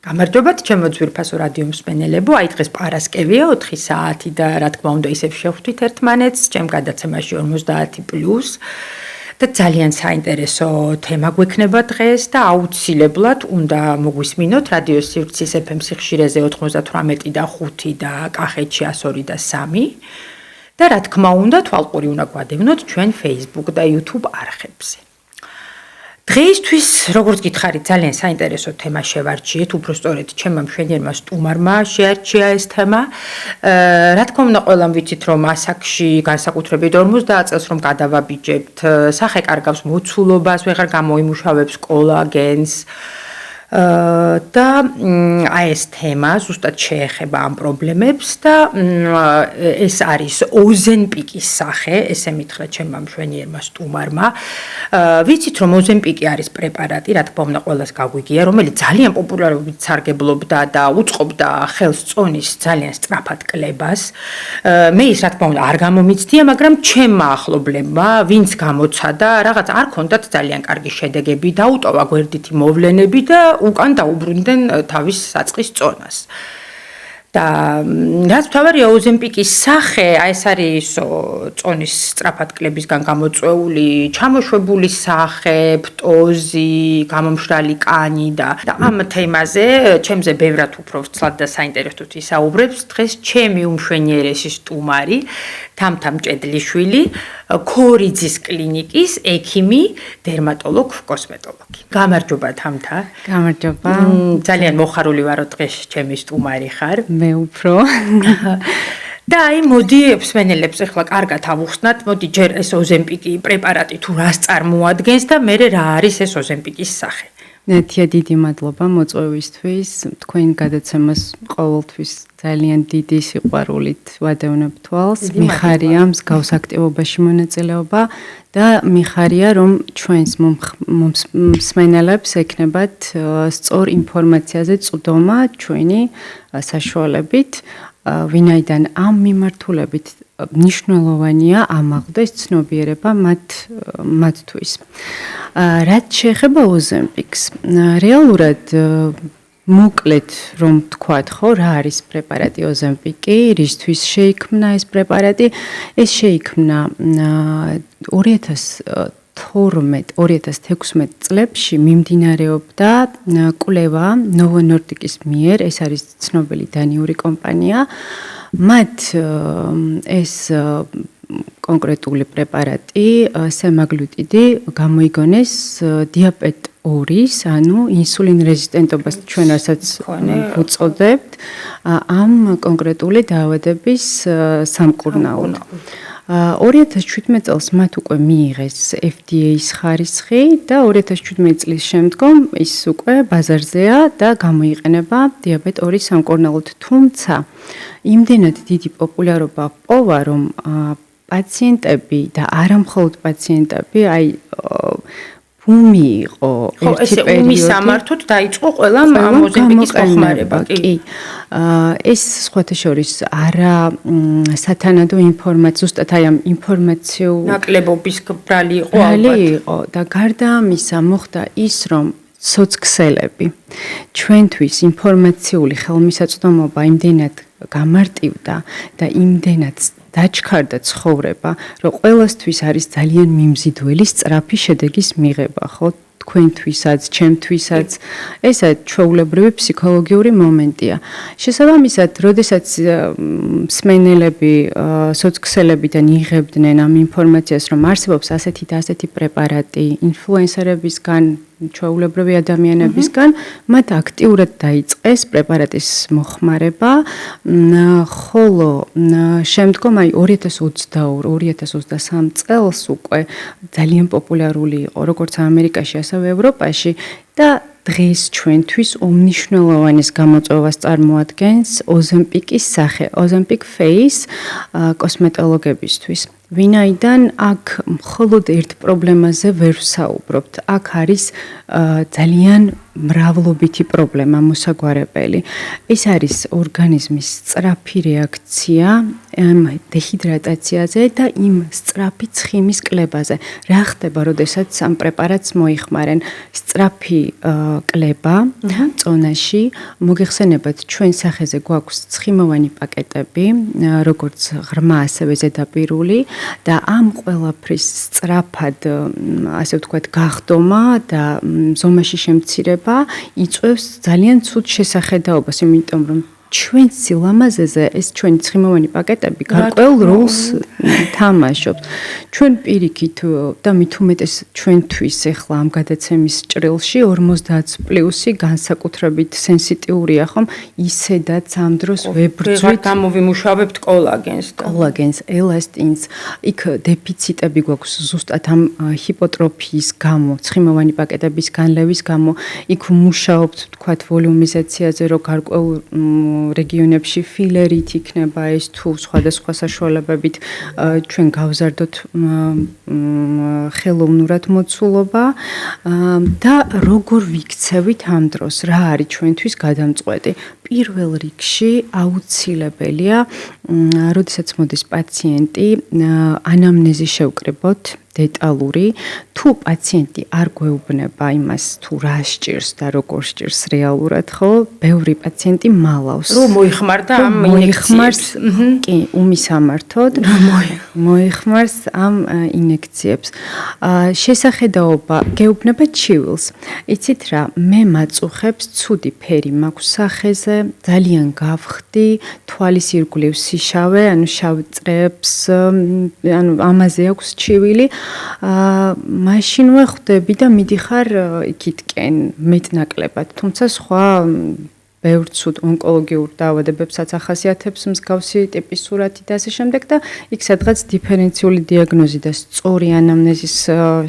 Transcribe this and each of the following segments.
გამარჯობათ, ჩემო ძვირფასო რადიო მსმენელებო, აი დღეს პარასკევია 4 საათი და რა თქმა უნდა ისევ შევხვდით ერთმანეთს, ჩემ გადაცემაში 50+ და ძალიან საინტერესო თემა გვექნება დღეს და აუცილებლად უნდა მოგვისმინოთ რადიო სივრცის FM სიხშირეზე 98 და 5 და კახეთში 102 და 3 და რა თქმა უნდა თვალყური უნდა გვადევნოთ ჩვენ Facebook და YouTube არხებზე. დღეისთვის, როგორც გითხარით, ძალიან საინტერესო თემა შევარჩიეთ, უბრალოდ ჩემმა მშვენიერმა სტუმარმა შეარჩია ეს თემა. რა თქმა უნდა, ყველამ ვიცით, რომ ასაკში განსაკუთრებით 50 წელს რომ გადავაბიჯებთ, სახე კარგავს მოცულობას, ვეღარ გამოიმუშავებს კოლაგენს. და აი ეს თემა ზუსტად შეეხება ამ პრობლემებს და ეს არის ოზენპიკის სახე, ესე მითხრა ჩემმა მშვენიერმა სტუმარმა. ვიცით რომ ოზენპიკი არის პრეპარატი, რა თქმა უნდა ყველას გაგვიგია, რომელიც ძალიან პოპულარობით სარგებლობდა და უწყობდა ხელს წონის ძალიან სწრაფად კლებას. მე ის რა თქმა უნდა არ გამომიცდია, მაგრამ ჩემმა ახლობლებმა, ვინც გამოცადა, რაღაც არ ქონდათ ძალიან კარგი შედეგები, დაუტოვა გვერდითი მოვლენები და უკან დაუბრუნდნენ თავის საწყის წონას. და რაც თავარია ოზენპიკის სახე, აი ეს არის წონის სწრაფად კლებისგან გამოწვეული, ჩამოშვებული სახე, ფტოზი, გამომშრალი კანი და ამ თემაზე ჩემზე ბევრად უფრო ვრცლად და საინტერესოდ ისაუბრებს დღეს ჩემი უმშვენიერესი სტუმარი თამთა მჭედლიშვილი, ქორიძის კლინიკის ექიმი, დერმატოლოგ, კოსმეტოლოგი. გამარჯობა თამთა. გამარჯობა. ძალიან მოხარული ვარ, რომ დღეს ჩემი სტუმარი ხარ. მე უფრო. და აი მოდი მსმენელებს ახლა კარგად ავუხსნათ, მოდი ჯერ ეს ოზენპიკი პრეპარატი თუ რას წარმოადგენს და მე რა არის ეს ოზენპიკის სახე. ნათია დიდი მადლობა მოწვევისთვის. თქვენ გადაცემას ყოველთვის ძალიან დიდი სიყვარულით ვადევნებ თვალს. მიხარია მსგავს აქტივობაში მონაწილეობა და მიხარია რომ ჩვენს მსმენელებს ექნებათ სწორ ინფორმაციაზე წვდომა ჩვენი საშუალებით, ვინაიდან ამ მიმართულებით მნიშვნელოვანია ამაღლდეს ცნობიერება მათთვის. რაც შეეხება ოზენპიკს, რეალურად მოკლედ რომ თქვათ, ხო, რა არის პრეპარატი ოზენპიკი, რისთვის შეიქმნა ეს პრეპარატი? ეს შეიქმნა 2012-2016 წლებში მიმდინარეობდა კვლევა Novo Nordiskis მიერ, ეს არის ცნობილი დანიური კომპანია. მათ ეს კონკრეტული პრეპარატი სემაგლუტიდი გამოიგონეს დიაბეტ 2-ის, ანუ ინსულინ რეზისტენტობას ჩვენ რასაც ვუწოდებთ, ამ კონკრეტული დაავადების სამკურნალოდ. 2017 წელს მათ უკვე მიიღეს FDA-ის ხარისხი და 2017 წლის შემდგომ ის უკვე ბაზარზეა და გამოიყენება დიაბეტ 2-ის სამკურნალოდ. თუმცა იმდენად დიდი პოპულარობა პოვა, რომ პაციენტები და არა მხოლოდ პაციენტები, აი ბუმი იყო ერთი პერიოდი. სამართოდ დაიწყო ყველა ამ ოზენპიკის მოხმარება, კი. ეს სხვათა შორის არა სათანადო ინფორმაცია, ზუსტად აი ამ ინფორმაციულ ნაკლებობის ბრალი იყო ალბათ. და გარდა ამისა მოხდა ის, რომ სოცქსელები ჩვენთვის ინფორმაციული ხელმისაწვდომობა იმდენად გამარტივდა და იმდენად დაჩქარდა ცხოვრება, რომ ყველასთვის არის ძალიან მიმზიდველი სწრაფი შედეგის მიღება, ხო? თქვენთვისაც, ჩემთვისაც, ესა ჩვეულებრივი ფსიქოლოგიური მომენტია. შესაბამისად, როდესაც მსმენელები, სოცქსელებიდან იღებდნენ ამ ინფორმაციას, რომ არსებობს ასეთი და ასეთი პრეპარატი ინფლუენსერებისგან, ჩვეულებრივი ადამიანებისგან, მათ აქტიურად დაიწყეს პრეპარატის მოხმარება, ხოლო შემდგომ აი 2022-2023 წელს უკვე ძალიან პოპულარული იყო როგორც ამერიკაში, ასევე ევროპაში და დღეს ჩვენთვის უმნიშვნელოვანეს გამოწვევას წარმოადგენს ოზენპიკის სახე, ozempic face კოსმეტოლოგებისთვის. ვინაიდან აქ მხოლოდ ერთ პრობლემაზე ვერ ვსაუბრობთ. აქ არის ძალიან მრავლობითი პრობლემა მოსაგვარებელი. ეს არის ორგანიზმის სწრაფი რეაქცია დეჰიდრატაციაზე და იმ სწრაფი ცხიმის კლებაზე. რა ხდება, როდესაც ამ პრეპარატს მოიხმარენ? სწრაფი კლება წონაში, მოგეხსენებათ, ჩვენ სახეზე გვაქვს ცხიმოვანი პაკეტები, როგორც ღრმა, ასევე ზედაპირული და ამ ყველაფრის სწრაფად, ასე ვთქვათ, გახდომა და ზომაში შემცირება იწვევს ძალიან ცუდ შესახედაობას, იმიტომ რომ ჩვენ სილამაზეზე ეს ჩვენი ცხიმოვანი პაკეტები გარკვეულ როლს თამაშობს. ჩვენ პირიქით და მით უმეტეს ჩვენთვის ახლა ამ გადაცემის ჭრილში 50+ განსაკუთრებით სენსიტიურია, ხომ? ისედაც ამ დროს ვებრძვით გამოვიმუშავებთ კოლაგენს, ელასტინს. იქ დეფიციტები გვაქვს ზუსტად ამ ჰიპოტროფიის გამო, ცხიმოვანი პაკეტების განლევის გამო. იქ მუშაობთ, თქვათ, ვოლიუმიზაციაზე, რომ გარკვეულ რეგიონებში ფილერით იქნება ეს თუ სხვადასხვა საშუალებებით ჩვენ გავზარდოთ ხელოვნურად მოცულობა და როგორ ვიქცევით ამ დროს, რა არის ჩვენთვის გადამწყვეტი. პირველ რიგში აუცილებელია, როდესაც მოდის პაციენტი, ანამნეზი შევკრიბოთ დეტალური, თუ პაციენტი არ გვეუბნება იმას, თუ რა სჭირს და როგორ სჭირს რეალურად, ხო? ბევრი პაციენტი მალავს. რომ მოიხმარდა ამ ინექციებს. კი, უმისამართოდ მოიხმარს ამ ინექციებს. შესახედაობა გეუბნება ჩივილს. იცით რა, მე მაწუხებს ცუდი ფერი მაქვს სახეზე, ძალიან გავხდი, თვალის ირგვლივ სიშავე, ანუ შავ წრეებს, ანუ ამაზე აქვს ჩივილი. მაშინვე ხვდები და მიდიხარ იქითკენ მეტნაკლებად, თუმცა სხვა ბევრ ცუდ ონკოლოგიურ დაავადებებსაც ახასიათებს მსგავსი ტიპის სურათი და ასე შემდეგ და იქ სადღაც დიფერენციული დიაგნოზი და სწორი ანამნეზის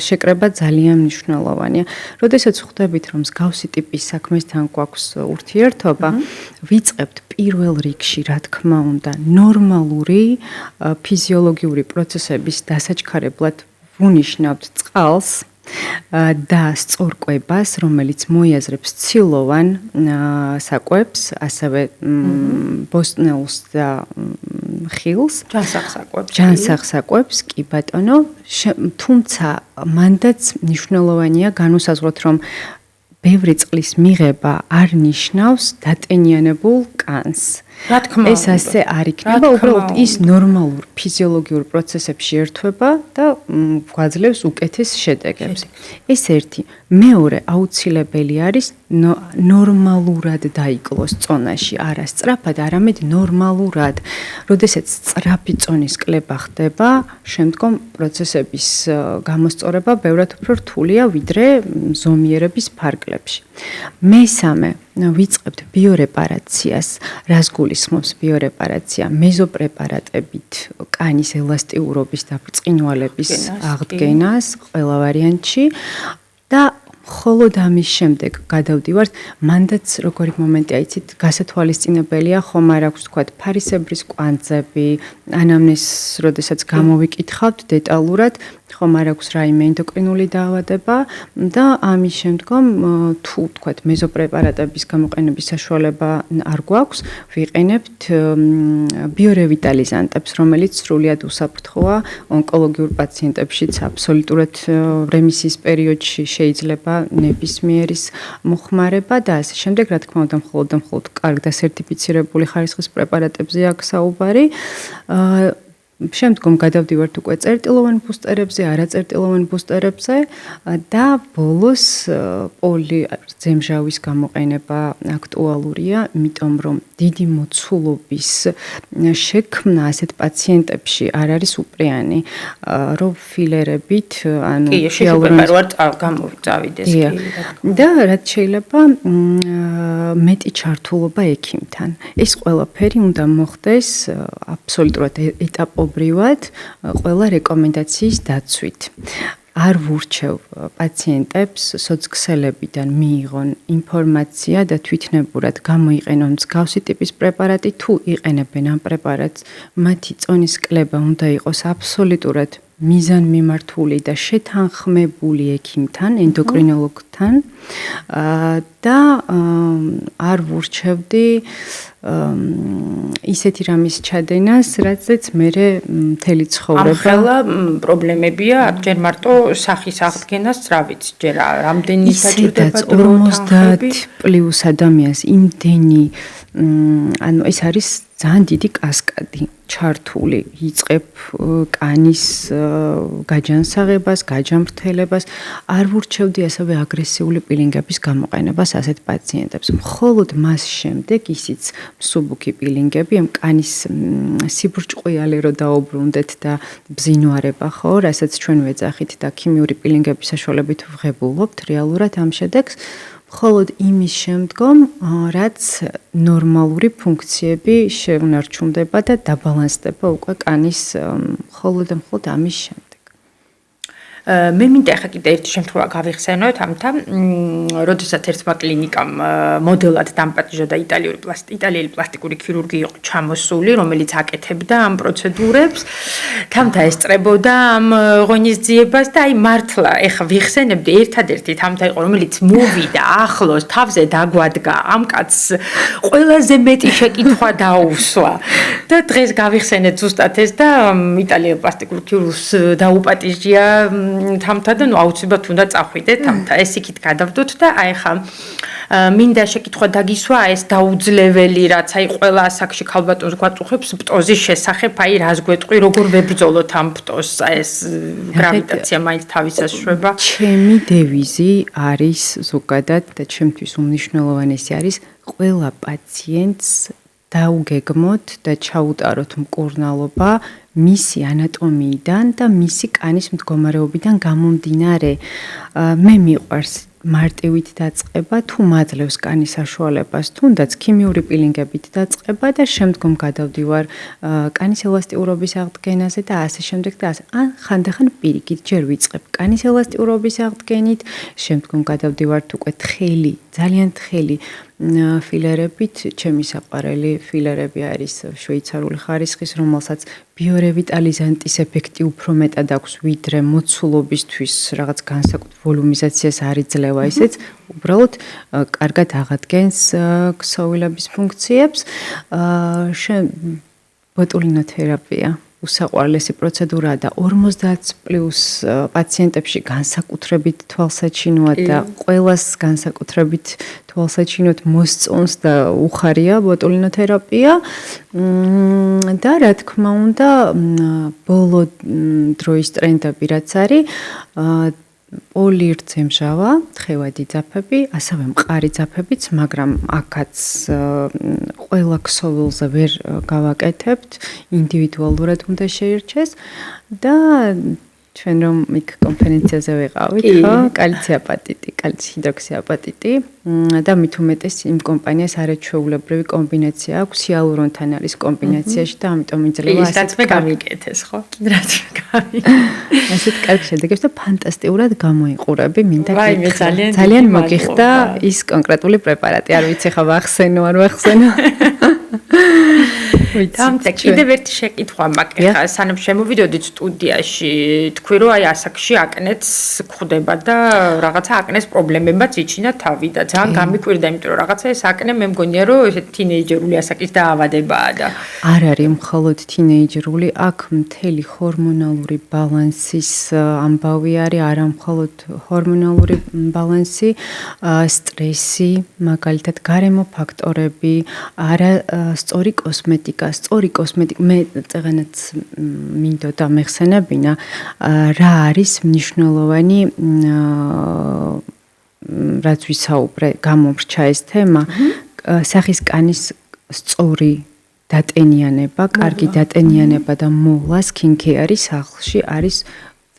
შეკრება ძალიან მნიშვნელოვანია. როდესაც ხვდებით, რომ მსგავსი ტიპის საქმესთან გვაქვს ურთიერთობა, ვიწყებთ პირველ რიგში, რა თქმა უნდა, ნორმალური ფიზიოლოგიური პროცესების დასაჩქარებლად ვუნიშნავთ წყალს და სწორკვებას, რომელიც მოიაზრებს ცილოვან საკვებს, ასევე ბოსტნეულს და ხილს, ჯანსაღსაკვებს, კი ბატონო, თუმცა მანდაც მნიშვნელოვანია განუსაზღვროთ, რომ ბევრი წყლის მიღება არ ნიშნავს დატენიანებულ კანს. რა თქმა უნდა, ეს ასე არ იქნება, უბრალოდ ის ნორმალურ ფიზიოლოგიურ პროცესებში ერთვება და გვაძლევს უკეთეს შედეგებს. ეს ერთი. მეორე, აუცილებელი არის ნორმალურად დაიკლოს წონაში, არა სწრაფად, არამედ ნორმალურად. როდესაც სწრაფი წონის კლება ხდება, შემდგომ პროცესების გამოსწორება ბევრად უფრო რთულია, ვიდრე ზომიერების ფარგლებში. მესამე, ვიწყებთ ბიორეპარაციას, რას გულისხმობს ბიორეპარაცია, მეზოპრეპარატებით, კანის ელასტიურობის და ბრწყინვალების აღდგენას ყველა ვარიანტში და მხოლოდ ამის შემდეგ გადავდივართ, მანდაც როგორი მომენტია, იცით, გასათვალისწინებელია, ხომ არ აქვს თქვათ ფარისებრის კვანძები, ანამნეზს, როდესაც გამოვიკითხავთ დეტალურად, ხომ არ აქვს რაიმე ენდოკრინული დაავადება და ამის შემდგომ თუ თქვათ მეზოპრეპარატების გამოყენების საშუალება არ გვაქვს, ვიყენებთ ბიორევიტალიზანტებს, რომელიც სრულიად უსაფრთხოა ონკოლოგიურ პაციენტებშიც, აბსოლუტურად რემისიის პერიოდში შეიძლება ნებისმიერის მოხმარება და ასე შემდეგ, რა თქმა უნდა, მხოლოდ კარგ და სერტიფიცირებული ხარისხის პრეპარატებზე აქვს საუბარი. შემდგომ გადავდივართ უკვე წერტილოვან ბუსტერებზე, არაწერტილოვან ბუსტერებზე და ბოლოს პოლიზემჟავის გამოყენება აქტუალურია, იმიტომ რომ დიდი მოცულობის შექმნა ასეთ პაციენტებში არ არის უპრიანი, რომ ფილერებით, ანუ გამოვწავიდეს და რაც შეიძლება მეტი ჩართულობა ექიმთან. ეს ყველაფერი უნდა მოხდეს აბსოლუტურად ეტაპობრივად, ყველა რეკომენდაციის დაცვით. არ ვურჩევ პაციენტებს სოციქსელებიდან მიიღონ ინფორმაცია და თვითნებურად გამოიყენონ მსგავსი ტიპის პრეპარატი, თუ იყენებენ ამ პრეპარატს, მათი წონის კლება უნდა იყოს აბსოლუტურად მიზანმიმართული და შეთანხმებული ექიმთან, ენდოკრინოლოგთან და არ ვურჩევდი ისეთი რამის ჩადენას, რაცაც მე მთელი ცხოვრება. ამხელა პრობლემებია, ჯერ მარტო სახის აღდგენას, რა ვიცი, ჯერ რამდენი საჭიროდება დრო 50 პლუს ადამიანს იმდენი ანუ ეს არის ძალიან დიდი კასკადი ჩართული იწყებ კანის გაჯანსაღებას, გაჯამრთელებას, არ ვურჩევდი ასევე აგრესიული პილინგების გამოყენებას ასეთ პაციენტებს. მხოლოდ მას შემდეგ ისიც მსუბუქი პილინგები, ამ კანის სიბრჭყვიალე რო დაუბრუნდეთ და ბზინვარება ხო, რასაც ჩვენ ვეძახით და ქიმიური პილინგების საშუალებით ვღებულობთ რეალურად ამ შედეგს. მხოლოდ იმის შემდგომ, რაც ნორმალური ფუნქციები შეუნარჩუნდება და დაბალანსდება უკვე კანის მხოლოდ ამის შემდეგ. მე მინდა ახლა კიდე ერთი შემთხვევა გავიხსენოთ ამთან, როდესაც ერთმა კლინიკამ მოდელად დამპატიჟა და იტალიელი პლასტიკური ქირურგი იყო ჩამოსული, რომელიც აკეთებდა ამ პროცედურებს, თამთა ესწრებოდა ამ ღონისძიებას და აი მართლა ახლა ვიხსენებდი ერთადერთი თამთა იყო, რომელიც მოვიდა ახლოს თავზე დაგვადგა ამ კაცს ყველაზე მეტი შეკითხვა დაუსვა და დღეს გავიხსენეთ ზუსტად ეს და იტალიელ პლასტიკურ ქირურგს დაუპატიჟია თამთა და აუცილებლად უნდა წახვიდეთ თამთა ეს იქით გადავდოთ და აი ხა მინდა შეკითხვა დაგისვა ეს დაუძლეველი რაც აი ყველა ასაკში ქალბატონს გვაწუხებს პტოზის შესახებ აი რას გვეტყვი როგორ ვებრძოლოთ ამ პტოზს ეს გრავიტაცია მაინც თავისას შვება ჩემი დევიზი არის ზოგადად და ჩემთვის უმნიშვნელოვანესი არის ყველა პაციენტს დაუგეგმოთ და ჩაუტაროთ მკურნალობა მისი ანატომიიდან და მისი კანის მდგომარეობიდან გამომდინარე მე მიყვარს მარტივით დაწყება თუ მაძლევს კანის საშუალებას თუნდაც ქიმიური პილინგებით დაწყება და შემდგომ გადავდივარ კანის ელასტიურობის აღდგენაზე და ასე შემდეგ და ასე ან ხანდახან პირიქით ჯერ ვიწყებ კანის ელასტიურობის აღდგენით შემდგომ გადავდივართ უკვე თხელი ძალიან თხელი ფილერებით ჩემი საყვარელი ფილერები არის შვეიცარიული ხარისხის რომელსაც ბიორევიტალიზანტის ეფექტი უფრო მეტად აქვს ვიდრე მოცულობისთვის რაღაც განსაკუთრ ვოლუმიზაციას არ იძლევა ისეც უბრალოდ კარგად აღადგენს ქსოვილების ფუნქციებს ბოტულინოთერაპია უსაყვარლესი პროცედურაა და 50 პლუს პაციენტებში განსაკუთრებით თვალსაჩინოა და ყველას განსაკუთრებით თვალსაჩინოდ მოსწონს და უხარია ბოტულინოთერაპია და რა თქმა უნდა ბოლო დროის ტრენდები რაც არის პოლირცემჟავა, თხევადი ძაფები, ასევე მყარი ძაფებიც, მაგრამ აქაც ყველა ქსოვილზე ვერ გავაკეთებთ, ინდივიდუალურად უნდა შეირჩეს და ჩვენ რომ იქ კონფერენციაზე ვიყავით, ხო? კალციაპატიტი, კალცihidroksiაპატიტი და მით უმეტეს იმ კომპანიას არაჩვეულებრივი კომბინაცია აქვს, ჰიალურონთან არის კომბინაციაში და ამიტომ იძლევა ასეთ გამიკეთეს, ხო? რაც გამიკეთეს. ასეთ კარგ შედეგებს და ფანტასტიკურად გამოიყურები, მინდა ვაიმე ძალიან მოგიხდა ის კონკრეტული პრეპარატი, არ ვიცი ხა ვახსენო, არ ვახსენო. თამთა კიდევ ერთი შეკითხვა მაქვს ხა სანამ შემოვიდოდით სტუდიაში თქვი რომ აი ასაკში აკნეც გვხვდება და რაღაცა აკნეს პრობლემებიც იჩინა თავი და ძალიან გამიკვირდა იმიტომ რომ რაღაცა ეს აკნე მე მგონია რომ ეს თინეიჯერული ასაკის დაავადებაა და არ არის მხოლოდ თინეიჯერული აქ მთელი ჰორმონალური ბალანსის ამბავი არის არა მხოლოდ ჰორმონალური ბალანსი სტრესი მაგალითად გარემო ფაქტორები არა სწორი კოსმეტიკა მე წეგანაც მინდოდა მეხსენებინა რა არის მნიშვნელოვანი რაც ვისაუბრე გამომრჩა ეს თემა სახის კანის სწორი დატენიანება, კარგი დატენიანება და მოვლა სკინკეარის სახლში არის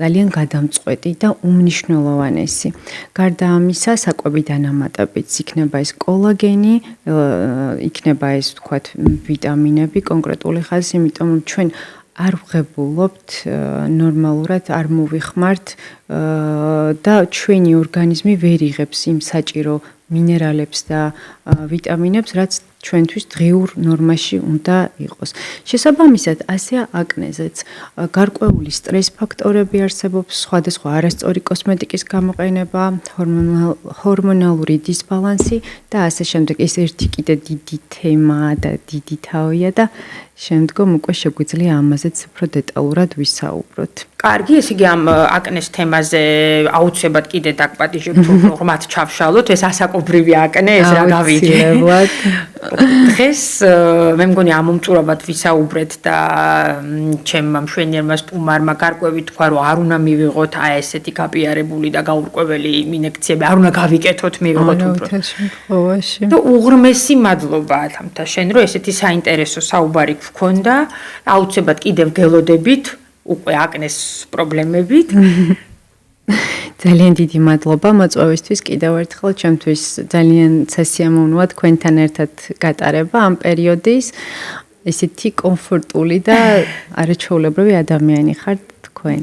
ძალიან გადამწყვეტი და უმნიშვნელოვანესი. გარდა ამისა, საკვები დანამატებით იქნება ეს კოლაგენი, იქნება ეს თქვათ ვიტამინები კონკრეტული ხაზი, იმიტომ რომ ჩვენ არ ვღებულობთ ნორმალურად არ მოვიხმართ და ჩვენი ორგანიზმი ვერ იღებს იმ საჭირო მინერალებს და ვიტამინებს, რაც ჩვენთვის დღიურ ნორმაში უნდა იყოს. შესაბამისად, ასეა აკნეზეც. გარკვეული სტრეს ფაქტორები არსებობს, სხვადასხვა არასწორი კოსმეტიკის გამოყენება, ჰორმონალური დისბალანსი და ასე შემდეგ. ეს ერთი კიდე დიდი თემაა და დიდი თავია და შემდგომ უკვე შეგვიძლია ამაზეც უფრო დეტალურად ვისაუბროთ. კარგი, ესე იგი ამ აკნეს თემაზე აუცილებლად კიდე დაგპატიჟებ თუ ღმათ ჩავშალოთ, ეს ასაკობრივი აკნე, ეს რა გავიგე. დღეს მე მგონი ამ უმწურავად ვისაუბრეთ და ჩემმა მშვენიერმა სტუმარმა გარკვევით თქვა, რომ არ უნდა მივიღოთ ესეთი გაპიარებული და გაურკვეველი ინექციები, არ უნდა გავიკეთოთ, მივიღოთ უფრო. შემთხვევაში. და უღრმესი მადლობა თამთა შენ, რომ ესეთი საინტერესო საუბარი გქონდა, აუცილებლად კიდევ გელოდებით უკვე აკნეს პრობლემებით. ძალიან დიდი მადლობა მოწვევისთვის კიდევ ერთხელ ჩემთვის ძალიან სასიამოვნოა თქვენთან ერთად გატარება ამ პერიოდის. ესეთი კომფორტული და არაჩვეულებრივი ადამიანი ხართ თქვენ.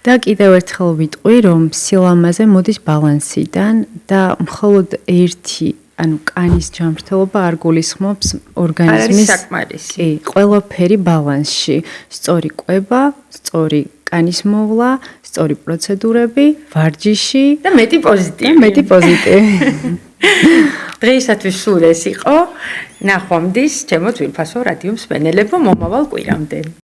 და კიდევ ერთხელ ვიტყვი, რომ სილამაზე მოდის ბალანსიდან და მხოლოდ ერთი ანუ კანის ჯანმრთელობა არ გულისხმობს ორგანიზმის საკმარისი. ყველაფერი ბალანსში. სწორი კვება, სწორი კანის მოვლა, სწორი პროცედურები, ვარჯიში და მეტი პოზიტივი. დღეისათვის სულ ეს იყო. ნახვამდის, ჩემო ძვირფასო რადიო მსმენელებო, მომავალ კვირამდე.